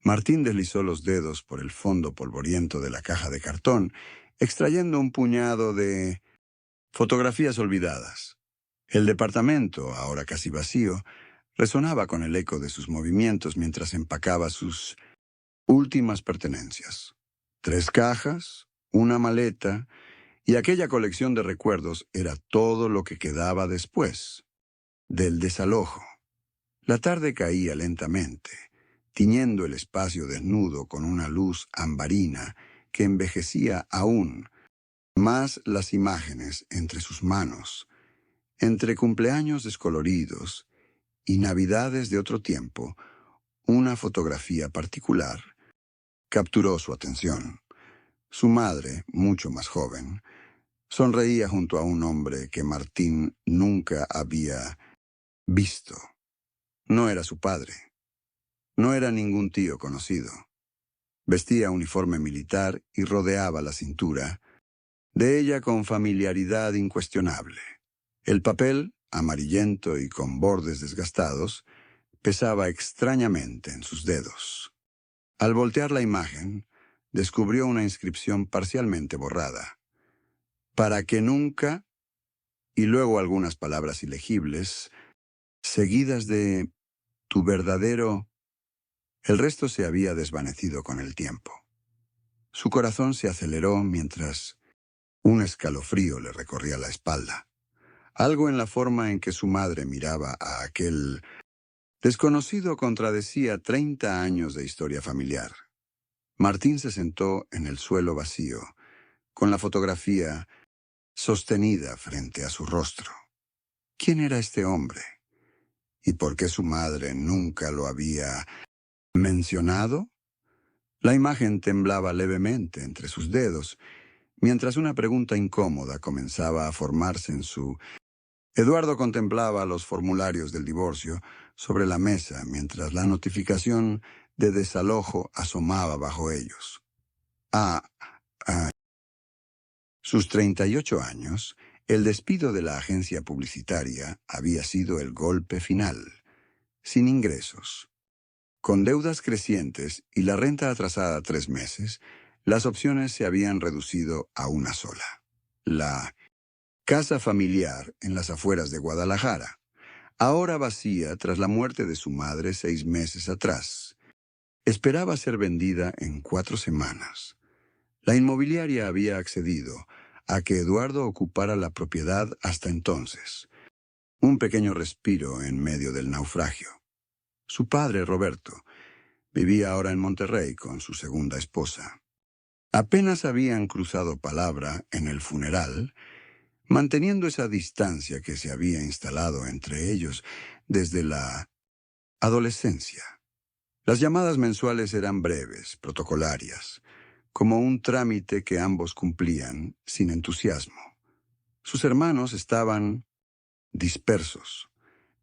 Martín deslizó los dedos por el fondo polvoriento de la caja de cartón, extrayendo un puñado de fotografías olvidadas. El departamento, ahora casi vacío, resonaba con el eco de sus movimientos mientras empacaba sus últimas pertenencias. 3 cajas, una maleta y aquella colección de recuerdos era todo lo que quedaba después del desalojo. La tarde caía lentamente, tiñendo el espacio desnudo con una luz ambarina que envejecía aún más las imágenes entre sus manos, entre cumpleaños descoloridos y navidades de otro tiempo. Una fotografía particular capturó su atención. Su madre, mucho más joven, sonreía junto a un hombre que Martín nunca había visto. No era su padre. No era ningún tío conocido. Vestía uniforme militar y rodeaba la cintura de ella con familiaridad incuestionable. El papel, amarillento y con bordes desgastados, pesaba extrañamente en sus dedos. Al voltear la imagen, descubrió una inscripción parcialmente borrada. Para que nunca, y luego algunas palabras ilegibles, seguidas de tu verdadero. El resto se había desvanecido con el tiempo. Su corazón se aceleró mientras un escalofrío le recorría la espalda. Algo en la forma en que su madre miraba a aquel desconocido contradecía 30 años de historia familiar. Martín se sentó en el suelo vacío, con la fotografía sostenida frente a su rostro. ¿Quién era este hombre? ¿Y por qué su madre nunca lo había mencionado? La imagen temblaba levemente entre sus dedos, mientras una pregunta incómoda comenzaba a formarse en su. Eduardo contemplaba los formularios del divorcio sobre la mesa mientras la notificación de desalojo asomaba bajo ellos. A sus 38 años, el despido de la agencia publicitaria había sido el golpe final. Sin ingresos, con deudas crecientes y la renta atrasada 3 meses, las opciones se habían reducido a una sola. La casa familiar en las afueras de Guadalajara, ahora vacía tras la muerte de su madre 6 meses atrás. Esperaba ser vendida en 4 semanas. La inmobiliaria había accedido a que Eduardo ocupara la propiedad hasta entonces. Un pequeño respiro en medio del naufragio. Su padre, Roberto, vivía ahora en Monterrey con su segunda esposa. Apenas habían cruzado palabra en el funeral, manteniendo esa distancia que se había instalado entre ellos desde la adolescencia. Las llamadas mensuales eran breves, protocolarias, como un trámite que ambos cumplían sin entusiasmo. Sus hermanos estaban dispersos.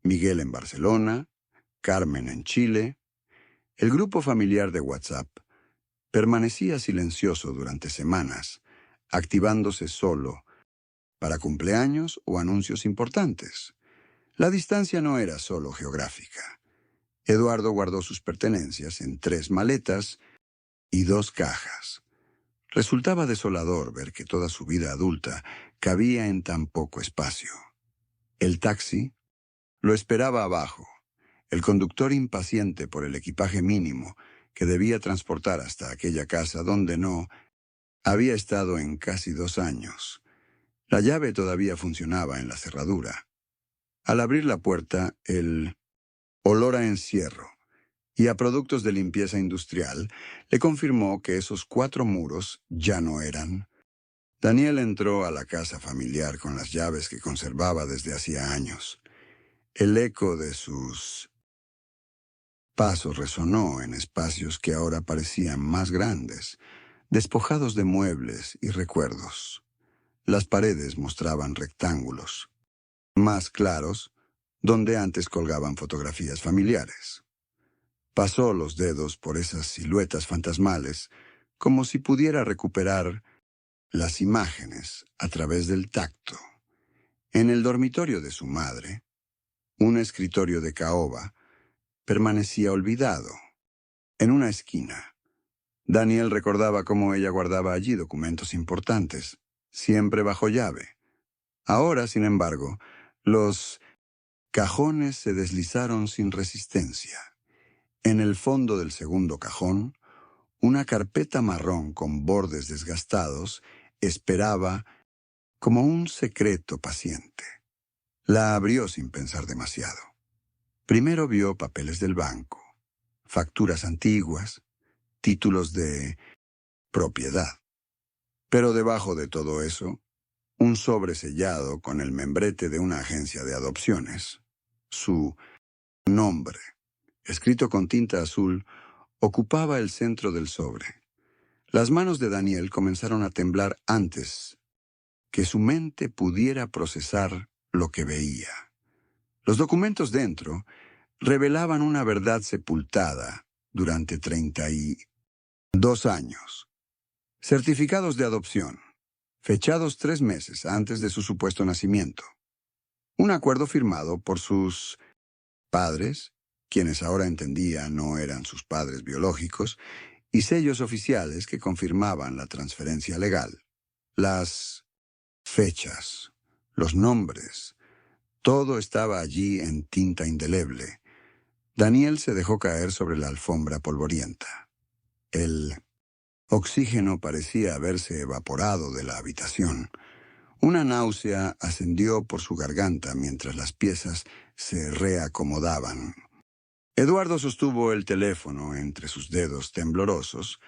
Miguel en Barcelona, Carmen en Chile. El grupo familiar de WhatsApp permanecía silencioso durante semanas, activándose solo para cumpleaños o anuncios importantes. La distancia no era solo geográfica. Eduardo guardó sus pertenencias en 3 maletas y 2 cajas. Resultaba desolador ver que toda su vida adulta cabía en tan poco espacio. El taxi lo esperaba abajo, el conductor impaciente por el equipaje mínimo que debía transportar hasta aquella casa donde no había estado en casi 2 años. La llave todavía funcionaba en la cerradura. Al abrir la puerta, el olor a encierro y a productos de limpieza industrial le confirmó que esos 4 muros ya no eran. Daniel entró a la casa familiar con las llaves que conservaba desde hacía años. El eco de sus pasos resonó en espacios que ahora parecían más grandes, despojados de muebles y recuerdos. Las paredes mostraban rectángulos, más claros, donde antes colgaban fotografías familiares. Pasó los dedos por esas siluetas fantasmales, como si pudiera recuperar las imágenes a través del tacto. En el dormitorio de su madre, un escritorio de caoba permanecía olvidado. en una esquina. Daniel recordaba cómo ella guardaba allí documentos importantes, siempre bajo llave. Ahora, sin embargo, los cajones se deslizaron sin resistencia. En el fondo del segundo cajón, una carpeta marrón con bordes desgastados esperaba como un secreto paciente. La abrió sin pensar demasiado. Primero vio papeles del banco, facturas antiguas, títulos de propiedad. Pero debajo de todo eso, un sobre sellado con el membrete de una agencia de adopciones. Su nombre, escrito con tinta azul, ocupaba el centro del sobre. Las manos de Daniel comenzaron a temblar antes que su mente pudiera procesar lo que veía. Los documentos dentro revelaban una verdad sepultada durante 32 años. Certificados de adopción, fechados 3 meses antes de su supuesto nacimiento. Un acuerdo firmado por sus padres, quienes ahora entendía no eran sus padres biológicos, y sellos oficiales que confirmaban la transferencia legal. Las fechas, los nombres, todo estaba allí en tinta indeleble. Daniel se dejó caer sobre la alfombra polvorienta. El oxígeno parecía haberse evaporado de la habitación. Una náusea ascendió por su garganta mientras las piezas se reacomodaban. Eduardo sostuvo el teléfono entre sus dedos temblorosos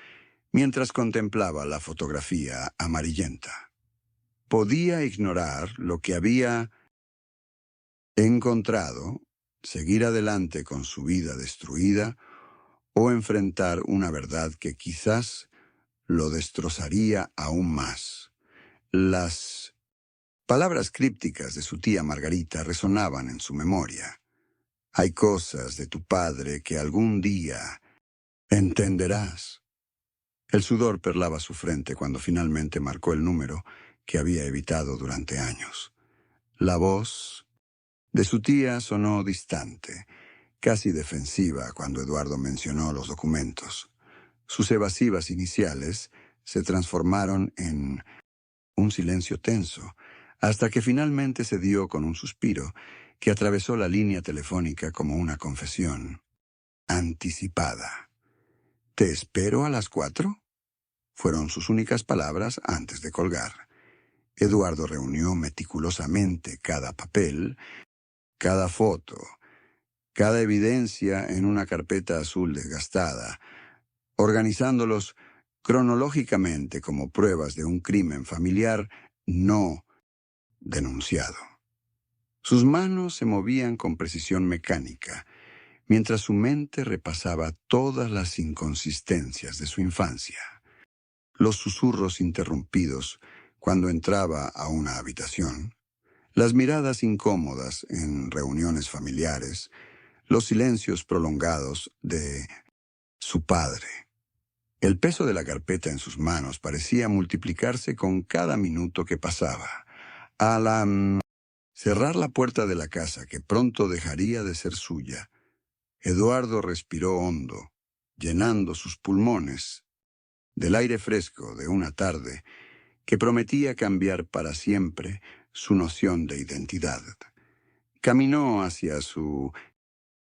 mientras contemplaba la fotografía amarillenta. Podía ignorar lo que había encontrado, seguir adelante con su vida destruida o enfrentar una verdad que quizás lo destrozaría aún más. Las palabras crípticas de su tía Margarita resonaban en su memoria. Hay cosas de tu padre que algún día entenderás. El sudor perlaba su frente cuando finalmente marcó el número que había evitado durante años. La voz de su tía sonó distante, casi defensiva cuando Eduardo mencionó los documentos. Sus evasivas iniciales se transformaron en un silencio tenso, hasta que finalmente se dio con un suspiro que atravesó la línea telefónica como una confesión anticipada. «¿Te espero a las 4?» fueron sus únicas palabras antes de colgar. Eduardo reunió meticulosamente cada papel, cada foto, cada evidencia en una carpeta azul desgastada, organizándolos cronológicamente como pruebas de un crimen familiar no denunciado. Sus manos se movían con precisión mecánica, mientras su mente repasaba todas las inconsistencias de su infancia. Los susurros interrumpidos cuando entraba a una habitación, las miradas incómodas en reuniones familiares, los silencios prolongados de su padre. El peso de la carpeta en sus manos parecía multiplicarse con cada minuto que pasaba. Al cerrar la puerta de la casa, que pronto dejaría de ser suya, Eduardo respiró hondo, llenando sus pulmones del aire fresco de una tarde que prometía cambiar para siempre su noción de identidad. Caminó hacia su...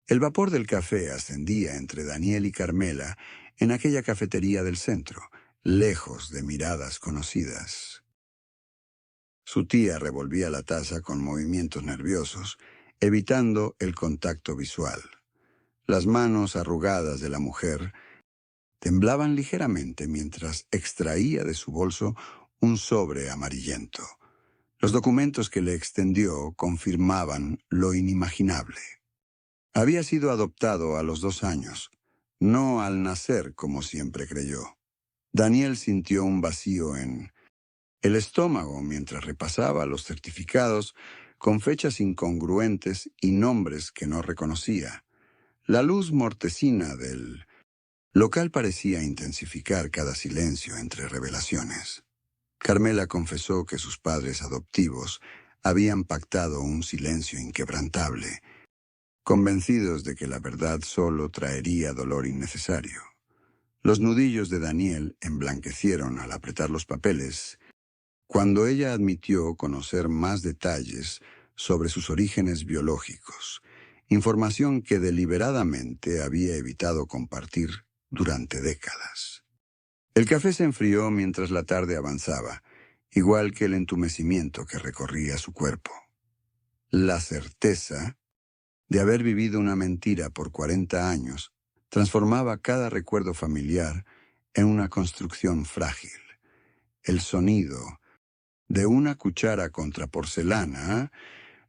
El vapor del café ascendía entre Daniel y Carmela en aquella cafetería del centro, lejos de miradas conocidas. Su tía revolvía la taza con movimientos nerviosos, evitando el contacto visual. Las manos arrugadas de la mujer temblaban ligeramente mientras extraía de su bolso un sobre amarillento. Los documentos que le extendió confirmaban lo inimaginable. Había sido adoptado a los 2 años, no al nacer como siempre creyó. Daniel sintió un vacío en el estómago mientras repasaba los certificados con fechas incongruentes y nombres que no reconocía. La luz mortecina del local parecía intensificar cada silencio entre revelaciones. Carmela confesó que sus padres adoptivos habían pactado un silencio inquebrantable, convencidos de que la verdad solo traería dolor innecesario. Los nudillos de Daniel emblanquecieron al apretar los papeles cuando ella admitió conocer más detalles sobre sus orígenes biológicos, información que deliberadamente había evitado compartir durante décadas. El café se enfrió mientras la tarde avanzaba, igual que el entumecimiento que recorría su cuerpo. La certeza de haber vivido una mentira por 40 años transformaba cada recuerdo familiar en una construcción frágil. El sonido de una cuchara contra porcelana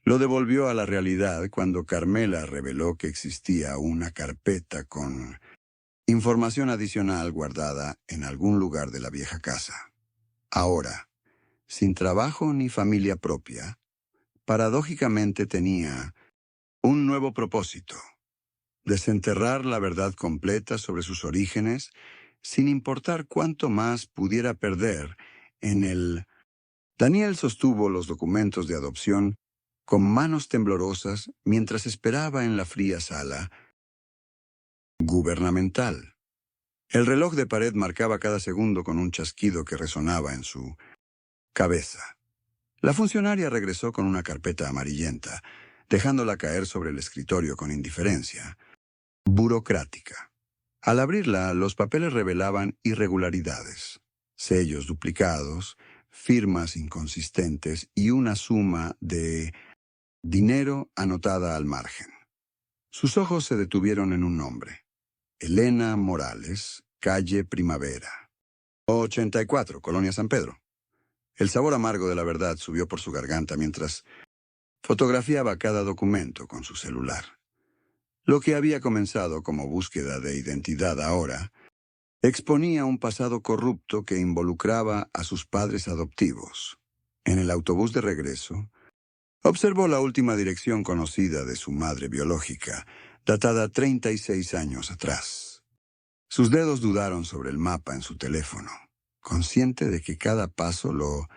lo devolvió a la realidad cuando Carmela reveló que existía una carpeta con información adicional guardada en algún lugar de la vieja casa. Ahora, sin trabajo ni familia propia, paradójicamente tenía un nuevo propósito: desenterrar la verdad completa sobre sus orígenes, sin importar cuánto más pudiera perder en el... Daniel sostuvo los documentos de adopción con manos temblorosas mientras esperaba en la fría sala gubernamental. El reloj de pared marcaba cada segundo con un chasquido que resonaba en su cabeza. La funcionaria regresó con una carpeta amarillenta, dejándola caer sobre el escritorio con indiferencia burocrática. Al abrirla, los papeles revelaban irregularidades, sellos duplicados, firmas inconsistentes y una suma de dinero anotada al margen. Sus ojos se detuvieron en un nombre: Elena Morales, calle Primavera, 84, Colonia San Pedro. El sabor amargo de la verdad subió por su garganta mientras fotografiaba cada documento con su celular. Lo que había comenzado como búsqueda de identidad ahora exponía un pasado corrupto que involucraba a sus padres adoptivos. En el autobús de regreso, observó la última dirección conocida de su madre biológica, datada 36 años atrás. Sus dedos dudaron sobre el mapa en su teléfono, consciente de que cada paso lo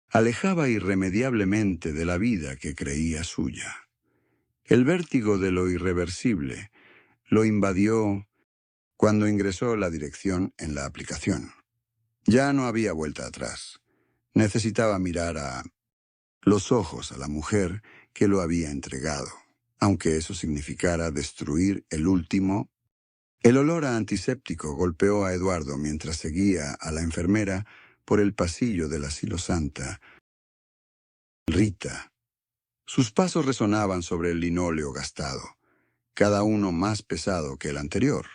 alejaba irremediablemente de la vida que creía suya. El vértigo de lo irreversible lo invadió cuando ingresó la dirección en la aplicación. Ya no había vuelta atrás. Necesitaba mirar a los ojos a la mujer que lo había entregado, aunque eso significara destruir el último. El olor a antiséptico golpeó a Eduardo mientras seguía a la enfermera por el pasillo del asilo Santa Rita. Sus pasos resonaban sobre el linóleo gastado, cada uno más pesado que el anterior.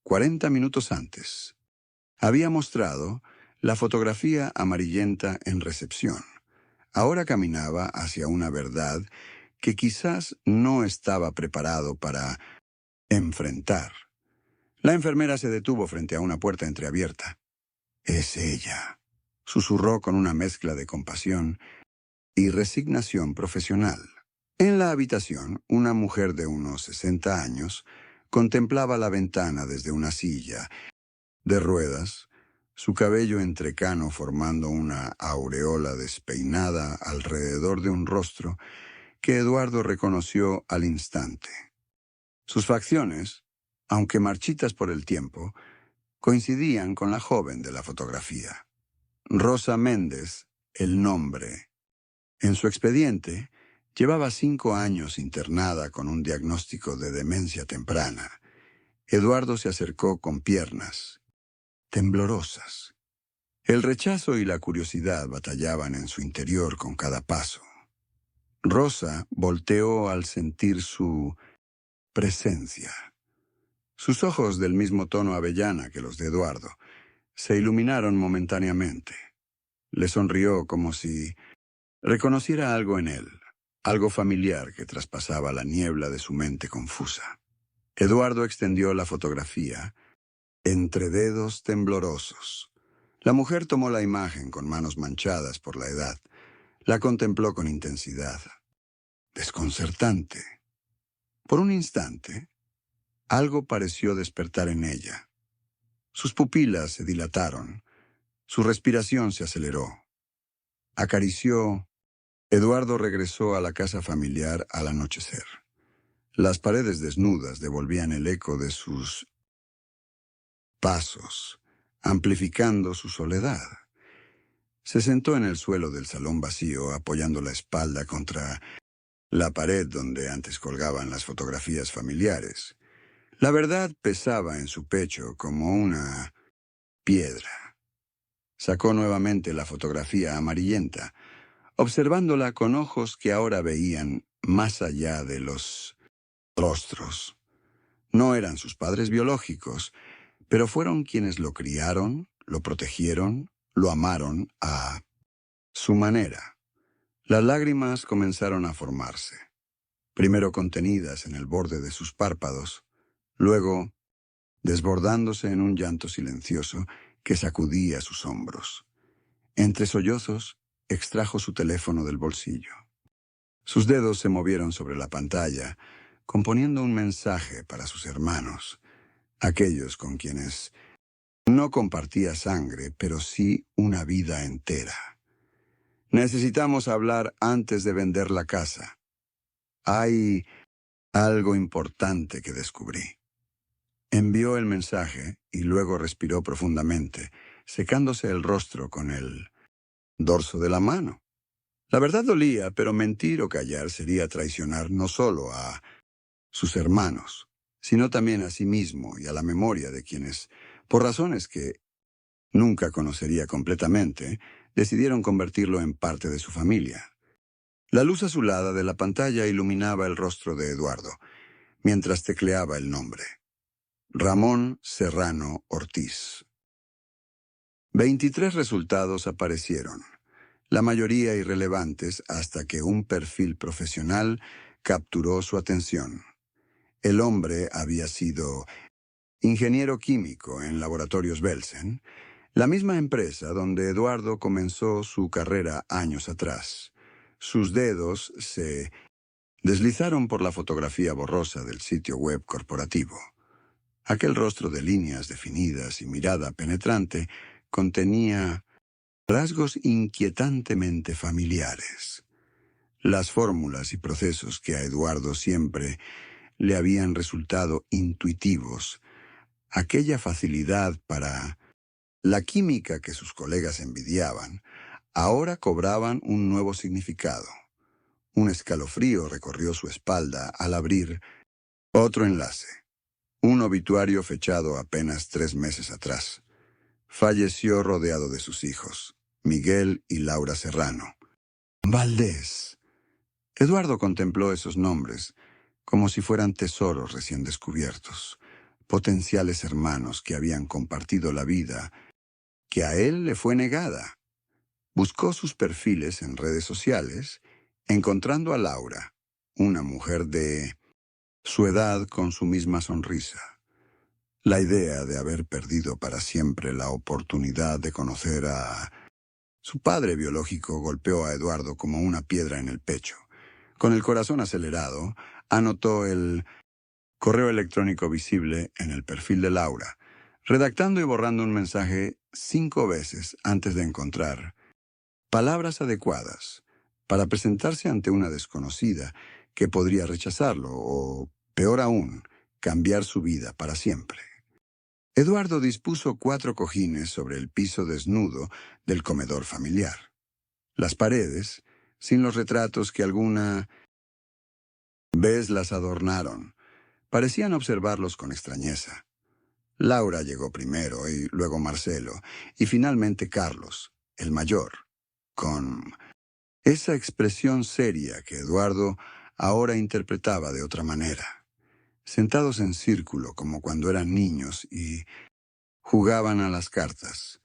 40 minutos antes, había mostrado la fotografía amarillenta en recepción. Ahora caminaba hacia una verdad que quizás no estaba preparado para enfrentar. La enfermera se detuvo frente a una puerta entreabierta. «Es ella», susurró con una mezcla de compasión y resignación profesional. En la habitación, una mujer de unos 60 años contemplaba la ventana desde una silla de ruedas, su cabello entrecano formando una aureola despeinada alrededor de un rostro que Eduardo reconoció al instante. Sus facciones, aunque marchitas por el tiempo, coincidían con la joven de la fotografía. Rosa Méndez, el nombre. En su expediente, llevaba 5 años internada con un diagnóstico de demencia temprana. Eduardo se acercó con piernas temblorosas. El rechazo y la curiosidad batallaban en su interior con cada paso. Rosa volteó al sentir su presencia. Sus ojos, del mismo tono avellana que los de Eduardo, se iluminaron momentáneamente. Le sonrió como si reconociera algo en él, algo familiar que traspasaba la niebla de su mente confusa. Eduardo extendió la fotografía entre dedos temblorosos. La mujer tomó la imagen con manos manchadas por la edad. La contempló con intensidad. Desconcertante. Por un instante, algo pareció despertar en ella. Sus pupilas se dilataron. Su respiración se aceleró. Acarició. Eduardo regresó a la casa familiar al anochecer. Las paredes desnudas devolvían el eco de sus pasos, amplificando su soledad. Se sentó en el suelo del salón vacío, apoyando la espalda contra la pared donde antes colgaban las fotografías familiares. La verdad pesaba en su pecho como una piedra. Sacó nuevamente la fotografía amarillenta, observándola con ojos que ahora veían más allá de los rostros. No eran sus padres biológicos, pero fueron quienes lo criaron, lo protegieron, lo amaron a su manera. Las lágrimas comenzaron a formarse, primero contenidas en el borde de sus párpados, luego desbordándose en un llanto silencioso que sacudía sus hombros. Entre sollozos, extrajo su teléfono del bolsillo. Sus dedos se movieron sobre la pantalla, componiendo un mensaje para sus hermanos, aquellos con quienes no compartía sangre, pero sí una vida entera. Necesitamos hablar antes de vender la casa. Hay algo importante que descubrí. Envió el mensaje y luego respiró profundamente, secándose el rostro con el dorso de la mano. La verdad dolía, pero mentir o callar sería traicionar no solo a sus hermanos, sino también a sí mismo y a la memoria de quienes, por razones que nunca conocería completamente, decidieron convertirlo en parte de su familia. La luz azulada de la pantalla iluminaba el rostro de Eduardo, mientras tecleaba el nombre. Ramón Serrano Ortiz. 23 resultados aparecieron, la mayoría irrelevantes hasta que un perfil profesional capturó su atención. El hombre había sido ingeniero químico en Laboratorios Belsen, la misma empresa donde Eduardo comenzó su carrera años atrás. Sus dedos se deslizaron por la fotografía borrosa del sitio web corporativo. Aquel rostro de líneas definidas y mirada penetrante contenía rasgos inquietantemente familiares. Las fórmulas y procesos que a Eduardo siempre le habían resultado intuitivos, aquella facilidad para la química que sus colegas envidiaban, ahora cobraban un nuevo significado. Un escalofrío recorrió su espalda al abrir otro enlace. Un obituario fechado apenas 3 meses atrás. Falleció rodeado de sus hijos, Miguel y Laura Serrano. Valdés. Eduardo contempló esos nombres como si fueran tesoros recién descubiertos, potenciales hermanos que habían compartido la vida que a él le fue negada. Buscó sus perfiles en redes sociales, encontrando a Laura, una mujer de su edad con su misma sonrisa. La idea de haber perdido para siempre la oportunidad de conocer a su padre biológico golpeó a Eduardo como una piedra en el pecho. Con el corazón acelerado, anotó el correo electrónico visible en el perfil de Laura, redactando y borrando un mensaje 5 veces antes de encontrar palabras adecuadas para presentarse ante una desconocida que podría rechazarlo o, peor aún, cambiar su vida para siempre. Eduardo dispuso 4 cojines sobre el piso desnudo del comedor familiar. Las paredes, sin los retratos que alguna vez las adornaron, parecían observarlos con extrañeza. Laura llegó primero y luego Marcelo, y finalmente Carlos, el mayor, con esa expresión seria que Eduardo ahora interpretaba de otra manera. Sentados en círculo como cuando eran niños y jugaban a las cartas,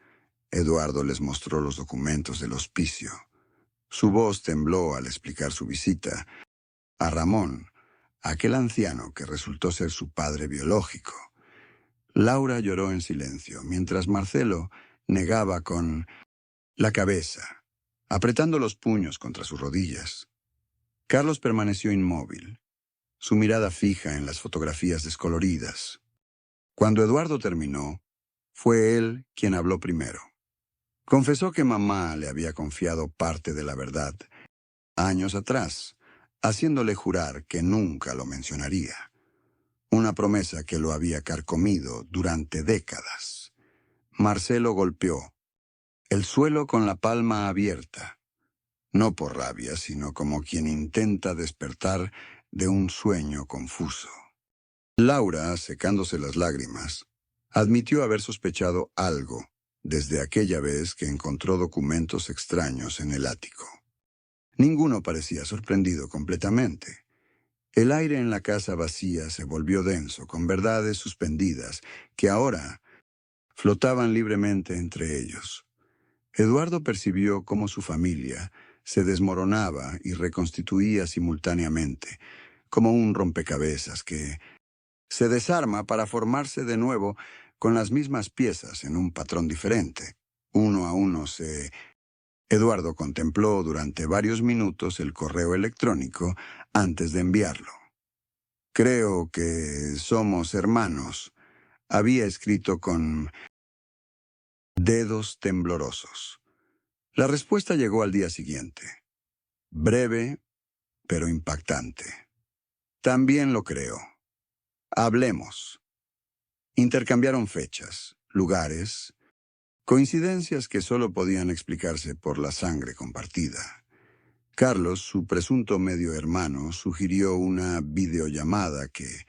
Eduardo les mostró los documentos del hospicio. Su voz tembló al explicar su visita a Ramón, aquel anciano que resultó ser su padre biológico. Laura lloró en silencio, mientras Marcelo negaba con la cabeza, apretando los puños contra sus rodillas. Carlos permaneció inmóvil, su mirada fija en las fotografías descoloridas. Cuando Eduardo terminó, fue él quien habló primero. Confesó que mamá le había confiado parte de la verdad años atrás, haciéndole jurar que nunca lo mencionaría. una promesa que lo había carcomido durante décadas. Marcelo golpeó el suelo con la palma abierta, no por rabia, sino como quien intenta despertar de un sueño confuso. Laura, secándose las lágrimas, admitió haber sospechado algo desde aquella vez que encontró documentos extraños en el ático. Ninguno parecía sorprendido completamente. El aire en la casa vacía se volvió denso, con verdades suspendidas que ahora flotaban libremente entre ellos. Eduardo percibió cómo su familia se desmoronaba y reconstituía simultáneamente, como un rompecabezas que se desarma para formarse de nuevo con las mismas piezas en un patrón diferente. Uno a uno Eduardo contempló durante varios minutos el correo electrónico antes de enviarlo. Creo que somos hermanos, había escrito con dedos temblorosos. La respuesta llegó al día siguiente. Breve, pero impactante. También lo creo. Hablemos. Intercambiaron fechas, lugares, coincidencias que solo podían explicarse por la sangre compartida. Carlos, su presunto medio hermano, sugirió una videollamada que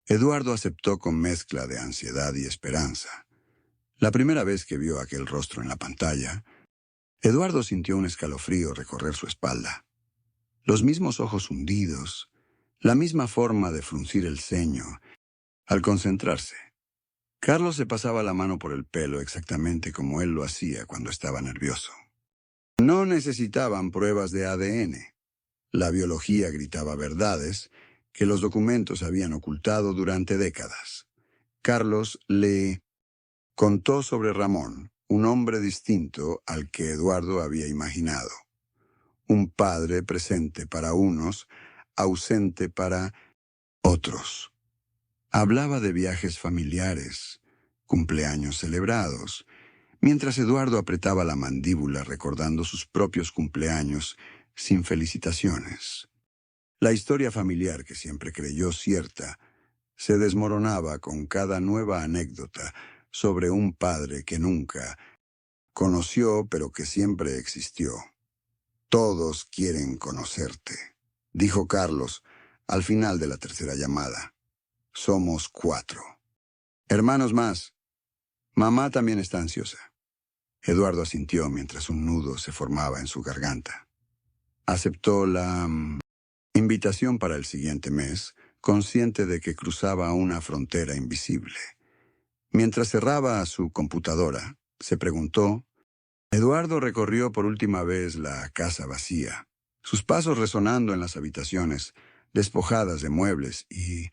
Eduardo aceptó con mezcla de ansiedad y esperanza. La primera vez que vio aquel rostro en la pantalla, Eduardo sintió un escalofrío recorrer su espalda. Los mismos ojos hundidos, la misma forma de fruncir el ceño al concentrarse. Carlos se pasaba la mano por el pelo exactamente como él lo hacía cuando estaba nervioso. No necesitaban pruebas de ADN. La biología gritaba verdades que los documentos habían ocultado durante décadas. Carlos le contó sobre Ramón, un hombre distinto al que Eduardo había imaginado. Un padre presente para unos, ausente para otros. Hablaba de viajes familiares, cumpleaños celebrados, mientras Eduardo apretaba la mandíbula recordando sus propios cumpleaños sin felicitaciones. La historia familiar que siempre creyó cierta se desmoronaba con cada nueva anécdota sobre un padre que nunca conoció pero que siempre existió. Todos quieren conocerte, dijo Carlos al final de la tercera llamada. Somos 4. Hermanos más. Mamá también está ansiosa. Eduardo asintió mientras un nudo se formaba en su garganta. Aceptó la invitación para el siguiente mes, consciente de que cruzaba una frontera invisible. Mientras cerraba su computadora, se preguntó. Eduardo recorrió por última vez la casa vacía, sus pasos resonando en las habitaciones, despojadas de muebles y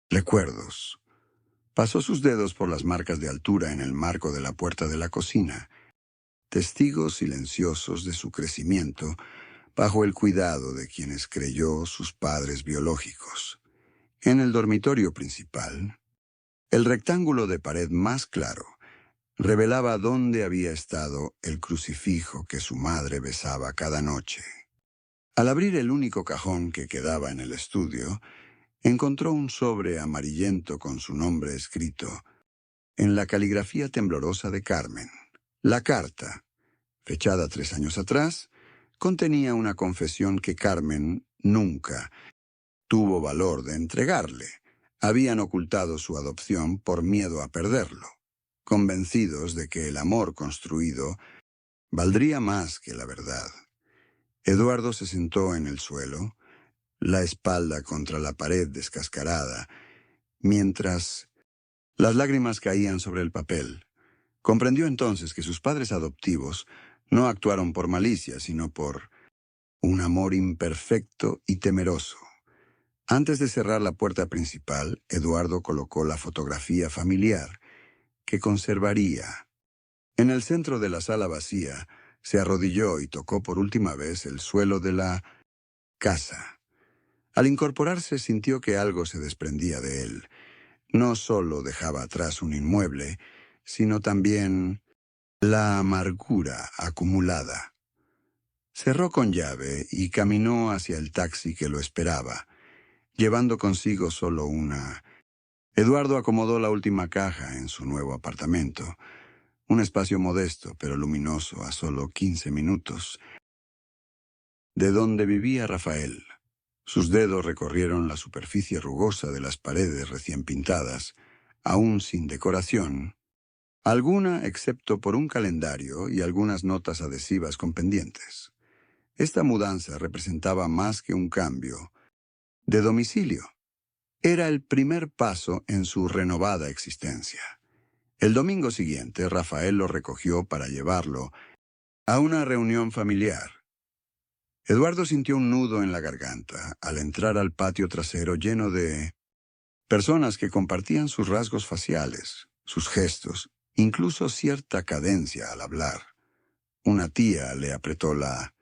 recuerdos. Pasó sus dedos por las marcas de altura en el marco de la puerta de la cocina, testigos silenciosos de su crecimiento bajo el cuidado de quienes creyó sus padres biológicos. En el dormitorio principal, el rectángulo de pared más claro revelaba dónde había estado el crucifijo que su madre besaba cada noche. Al abrir el único cajón que quedaba en el estudio, encontró un sobre amarillento con su nombre escrito en la caligrafía temblorosa de Carmen. La carta, fechada 3 años atrás, contenía una confesión que Carmen nunca tuvo valor de entregarle. Habían ocultado su adopción por miedo a perderlo, convencidos de que el amor construido valdría más que la verdad. Eduardo se sentó en el suelo, la espalda contra la pared descascarada, mientras las lágrimas caían sobre el papel. Comprendió entonces que sus padres adoptivos no actuaron por malicia, sino por un amor imperfecto y temeroso. Antes de cerrar la puerta principal, Eduardo colocó la fotografía familiar que conservaría. En el centro de la sala vacía, se arrodilló y tocó por última vez el suelo de la casa. Al incorporarse sintió que algo se desprendía de él. No solo dejaba atrás un inmueble, sino también la amargura acumulada. Cerró con llave y caminó hacia el taxi que lo esperaba. llevando consigo solo una. Eduardo acomodó la última caja en su nuevo apartamento, un espacio modesto pero luminoso a solo 15 minutos de donde vivía Rafael. Sus dedos recorrieron la superficie rugosa de las paredes recién pintadas, aún sin decoración, alguna excepto por un calendario y algunas notas adhesivas con pendientes. Esta mudanza representaba más que un cambio de domicilio. Era el primer paso en su renovada existencia. El domingo siguiente, Rafael lo recogió para llevarlo a una reunión familiar. Eduardo sintió un nudo en la garganta al entrar al patio trasero lleno de personas que compartían sus rasgos faciales, sus gestos, incluso cierta cadencia al hablar. Una tía le apretó la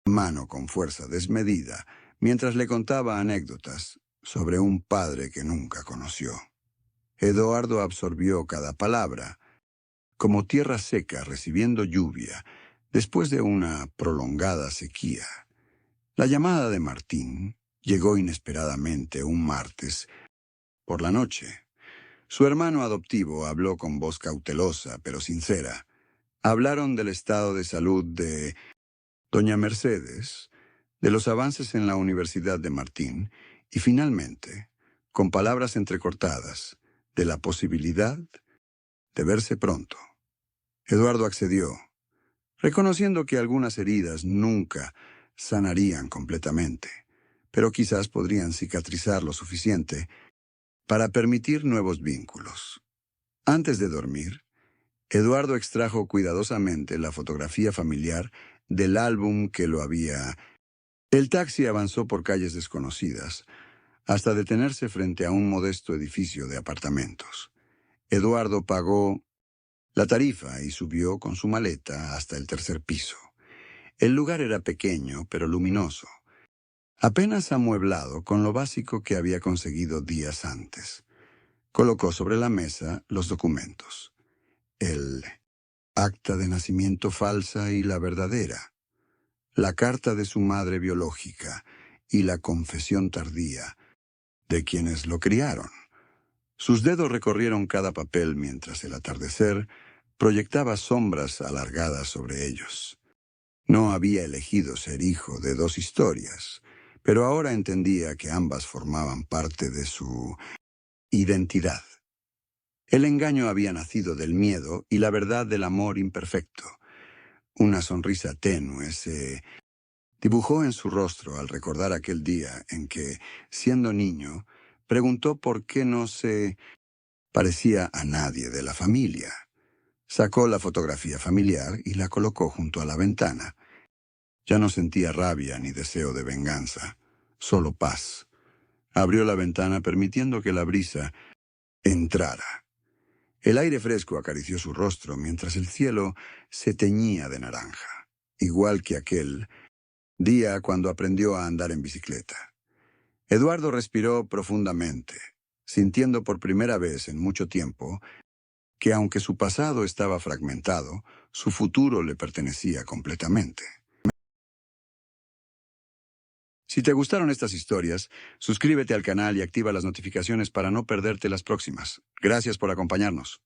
mano con fuerza desmedida mientras le contaba anécdotas sobre un padre que nunca conoció. Eduardo absorbió cada palabra, como tierra seca recibiendo lluvia después de una prolongada sequía. La llamada de Martín llegó inesperadamente un martes por la noche. Su hermano adoptivo habló con voz cautelosa pero sincera. Hablaron del estado de salud de doña Mercedes, de los avances en la Universidad de Martín y finalmente, con palabras entrecortadas, de la posibilidad de verse pronto. Eduardo accedió, reconociendo que algunas heridas nunca sanarían completamente, pero quizás podrían cicatrizar lo suficiente para permitir nuevos vínculos. Antes de dormir, Eduardo extrajo cuidadosamente la fotografía familiar del álbum que lo había. El taxi avanzó por calles desconocidas, hasta detenerse frente a un modesto edificio de apartamentos. Eduardo pagó la tarifa y subió con su maleta hasta el tercer piso. El lugar era pequeño, pero luminoso, apenas amueblado con lo básico que había conseguido días antes. Colocó sobre la mesa los documentos. El acta de nacimiento falsa y la verdadera, la carta de su madre biológica y la confesión tardía de quienes lo criaron. Sus dedos recorrieron cada papel mientras el atardecer proyectaba sombras alargadas sobre ellos. No había elegido ser hijo de dos historias, pero ahora entendía que ambas formaban parte de su identidad. El engaño había nacido del miedo y la verdad del amor imperfecto. Una sonrisa tenue se dibujó en su rostro al recordar aquel día en que, siendo niño, preguntó por qué no se parecía a nadie de la familia. Sacó la fotografía familiar y la colocó junto a la ventana. Ya no sentía rabia ni deseo de venganza, solo paz. Abrió la ventana permitiendo que la brisa entrara. El aire fresco acarició su rostro mientras el cielo se teñía de naranja, igual que aquel día cuando aprendió a andar en bicicleta. Eduardo respiró profundamente, sintiendo por primera vez en mucho tiempo que aunque su pasado estaba fragmentado, su futuro le pertenecía completamente. Si te gustaron estas historias, suscríbete al canal y activa las notificaciones para no perderte las próximas. Gracias por acompañarnos.